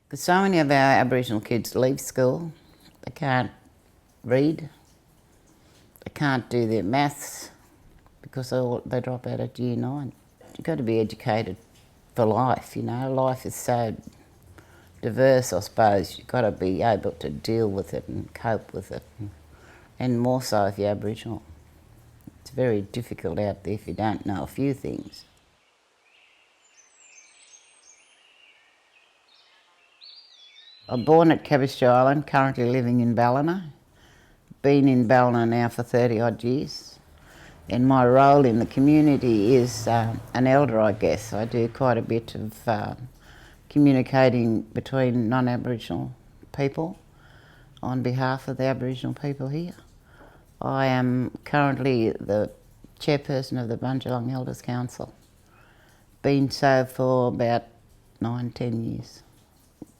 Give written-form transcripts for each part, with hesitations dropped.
Because so many of our Aboriginal kids leave school, they can't read, they can't do their maths because they drop out at year 9. You've got to be educated for life, you know. Life is so diverse, I suppose. You've got to be able to deal with it and cope with it, and more so if you're Aboriginal. It's very difficult out there if you don't know a few things. I'm born at Cabbage Island, currently living in Ballina. Been in Ballina now for 30 odd years. And my role in the community is an elder, I guess. I do quite a bit of communicating between non-Aboriginal people on behalf of the Aboriginal people here. I am currently the chairperson of the Bundjalung Elders Council. Been so for about 9-10 years.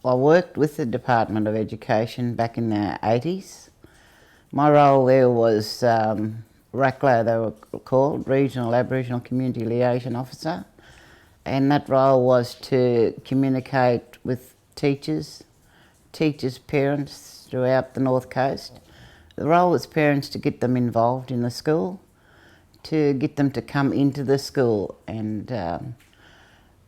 I worked with the Department of Education back in the 80s. My role there was RACLO, they were called, Regional Aboriginal Community Liaison Officer, and that role was to communicate with teachers, parents throughout the North Coast. The role was parents to get them involved in the school, to get them to come into the school and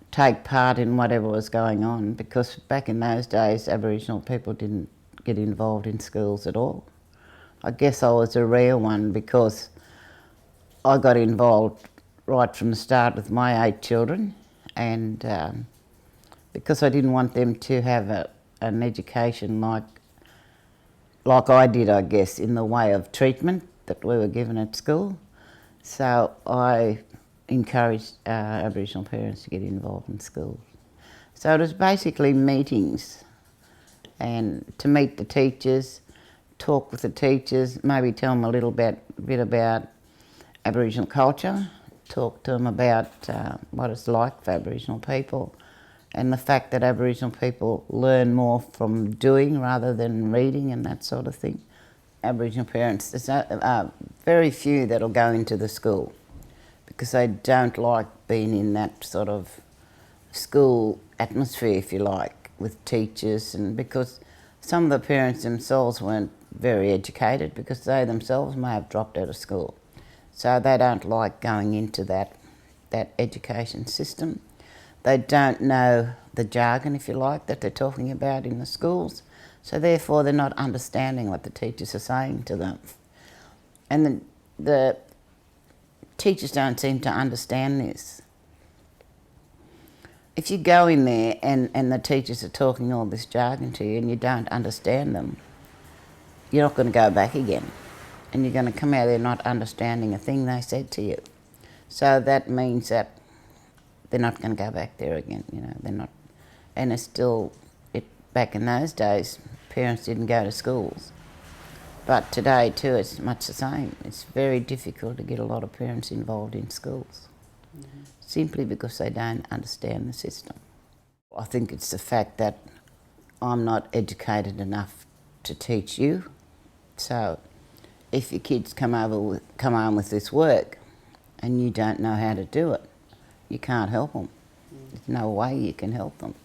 take part in whatever was going on, because back in those days Aboriginal people didn't get involved in schools at all. I guess I was a rare one because I got involved right from the start with my 8 children, and because I didn't want them to have an education like I did, I guess, in the way of treatment that we were given at school. So I encouraged Aboriginal parents to get involved in schools. So it was basically meetings, and to meet the teachers, talk with the teachers, maybe tell them a little bit about Aboriginal culture, talk to them about what it's like for Aboriginal people, and the fact that Aboriginal people learn more from doing rather than reading and that sort of thing. Aboriginal parents, there's very few that'll go into the school because they don't like being in that sort of school atmosphere, if you like, with teachers, and because some of the parents themselves weren't very educated because they themselves may have dropped out of school. So they don't like going into that education system. They don't know the jargon, if you like, that they're talking about in the schools, so therefore they're not understanding what the teachers are saying to them. And the teachers don't seem to understand this. If you go in there and the teachers are talking all this jargon to you and you don't understand them, you're not going to go back again, and you're going to come out there not understanding a thing they said to you. So that means that they're not going to go back there again, you know, they're not. And it's still, back in those days, parents didn't go to schools. But today too, it's much the same. It's very difficult to get a lot of parents involved in schools, simply because they don't understand the system. I think it's the fact that I'm not educated enough to teach you. So if your kids come home with this work and you don't know how to do it, you can't help them. There's no way you can help them.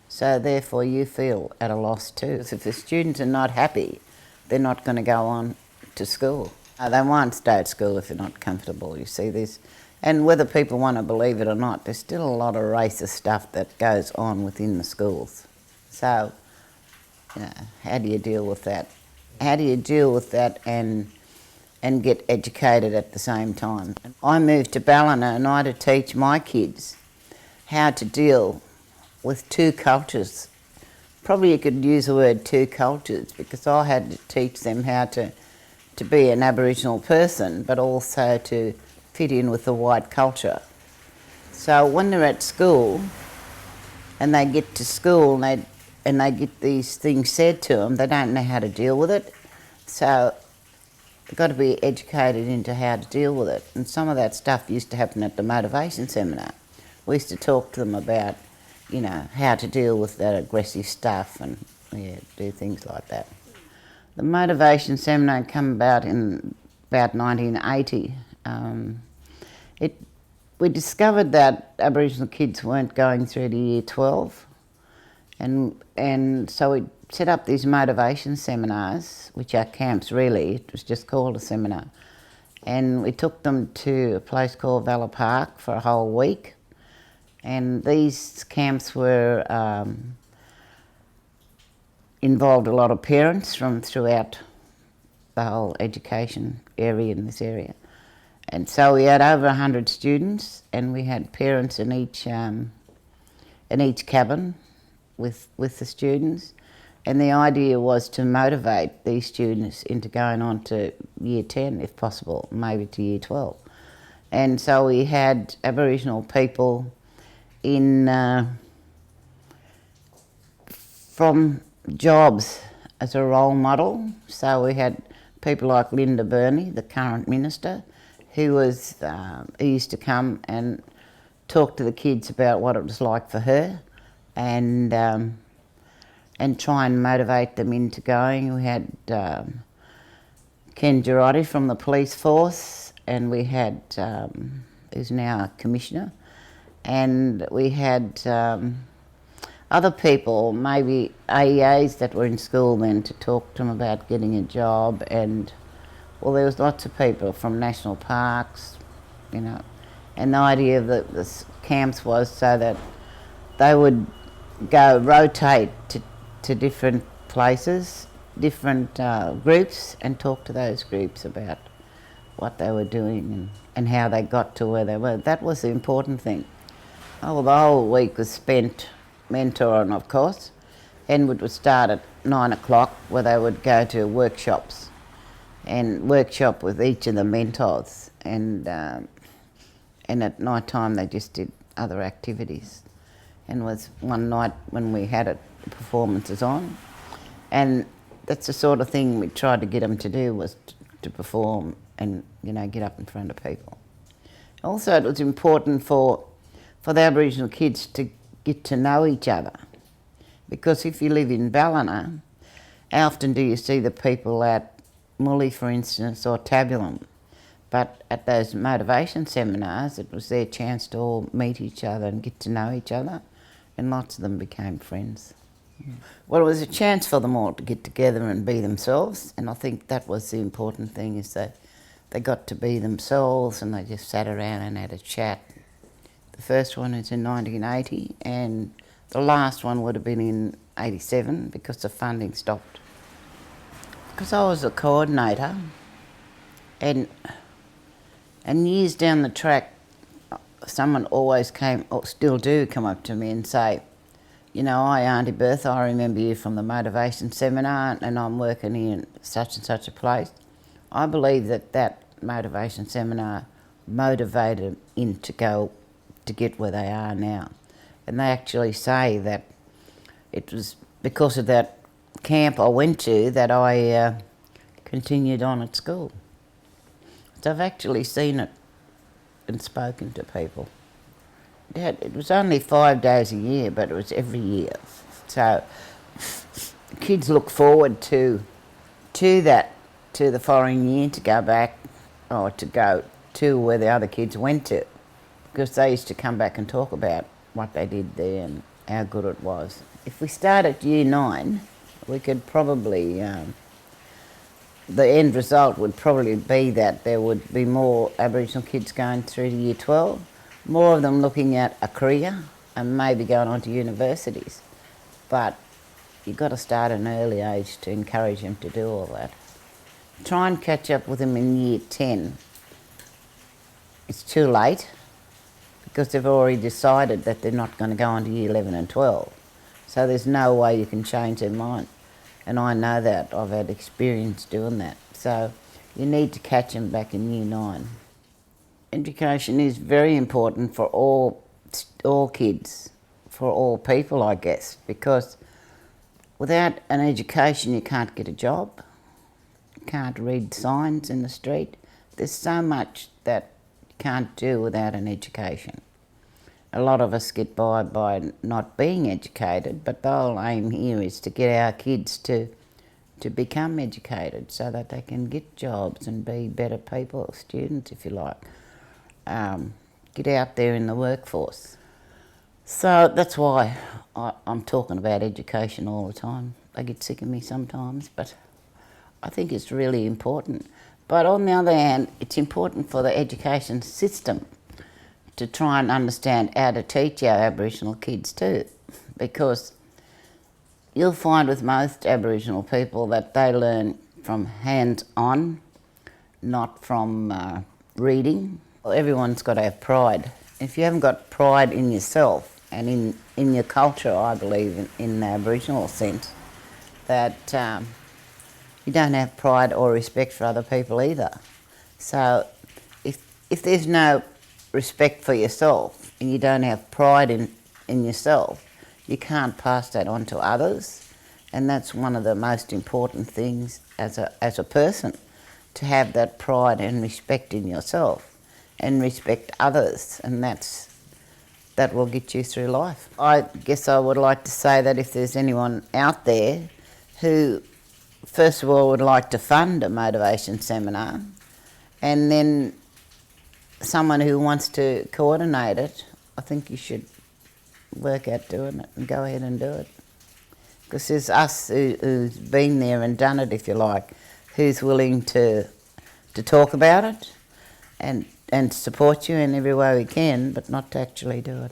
So therefore you feel at a loss too. If the students are not happy, they're not going to go on to school. They won't stay at school if they're not comfortable, you see this. And whether people want to believe it or not, there's still a lot of racist stuff that goes on within the schools. So, you know, how do you deal with that? How do you deal with that and get educated at the same time? I moved to Ballina and I had to teach my kids how to deal with two cultures. Probably you could use the word two cultures, because I had to teach them how to be an Aboriginal person, but also to fit in with the white culture. So when they're at school and they get to school and they get these things said to them, they don't know how to deal with it. So they've got to be educated into how to deal with it. And some of that stuff used to happen at the motivation seminar. We used to talk to them about, you know, how to deal with that aggressive stuff and do things like that. The motivation seminar came about in about 1980. We discovered that Aboriginal kids weren't going through to year 12, And so we set up these motivation seminars, which are camps really. It was just called a seminar. And we took them to a place called Valor Park for a whole week. And these camps were involved a lot of parents from throughout the whole education area in this area. And so we had over 100 students, and we had parents in each cabin with the students. And the idea was to motivate these students into going on to year 10, if possible, maybe to year 12. And so we had Aboriginal people in from jobs as a role model. So we had people like Linda Burney, the current minister, who used to come and talk to the kids about what it was like for her, and try and motivate them into going. We had Ken Girotti from the police force, and we had who's now a commissioner, and we had other people, maybe AEAs that were in school then, to talk to them about getting a job. And well, there was lots of people from national parks, you know. And the idea of the camps was so that they would rotate to different places, different groups, and talk to those groups about what they were doing and how they got to where they were. That was the important thing. Oh, the whole week was spent mentoring, of course. Henwood would start at 9 o'clock, where they would go to workshops and workshop with each of the mentors, and at night time they just did other activities. And was one night when we had performances on, and that's the sort of thing we tried to get them to do, was to perform and, you know, get up in front of people. Also, it was important for the Aboriginal kids to get to know each other, because if you live in Ballina, how often do you see the people at Mully, for instance, or Tabulum? But at those motivation seminars, it was their chance to all meet each other and get to know each other, and lots of them became friends. Well, it was a chance for them all to get together and be themselves, and I think that was the important thing, is that they got to be themselves and they just sat around and had a chat. The first one is in 1980, and the last one would have been in 87 because the funding stopped. Because I was a coordinator, and years down the track, someone always came, or still do come up to me and say, you know, "Hi, Auntie Bertha, I remember you from the motivation seminar, and I'm working in such and such a place." I believe that motivation seminar motivated them in to get where they are now. And they actually say that it was because of that camp I went to that I continued on at school. So I've actually seen it and spoken to people. It was only 5 days a year, but it was every year. So kids look forward to that, to the following year, to go back, or to go to where the other kids went to, because they used to come back and talk about what they did there and how good it was. If we start at year 9, we could probably, the end result would probably be that there would be more Aboriginal kids going through to year 12, more of them looking at a career and maybe going on to universities. But you've got to start at an early age to encourage them to do all that. Try and catch up with them in year 10. It's too late, because they've already decided that they're not going to go on to year 11 and 12. So there's no way you can change their mind. And I know that. I've had experience doing that. So you need to catch them back in year 9. Education is very important for all kids, for all people, I guess, because without an education you can't get a job, you can't read signs in the street. There's so much that you can't do without an education. A lot of us get by not being educated, but the whole aim here is to get our kids to become educated so that they can get jobs and be better people, students if you like. Get out there in the workforce. So that's why I'm talking about education all the time. They get sick of me sometimes, but I think it's really important. But on the other hand, it's important for the education system to try and understand how to teach our Aboriginal kids too, because you'll find with most Aboriginal people that they learn from hands-on, not from reading. Well, everyone's got to have pride. If you haven't got pride in yourself and in your culture, I believe in the Aboriginal sense, that you don't have pride or respect for other people either. So if there's no respect for yourself and you don't have pride in yourself, you can't pass that on to others. And that's one of the most important things as a person, to have that pride and respect in yourself and respect others, and that will get you through life. I guess I would like to say that if there's anyone out there who, first of all, would like to fund a motivation seminar, and then someone who wants to coordinate it, I think you should work at doing it and go ahead and do it. Because there's us who's been there and done it, if you like, who's willing to talk about it and support you in every way we can, but not to actually do it.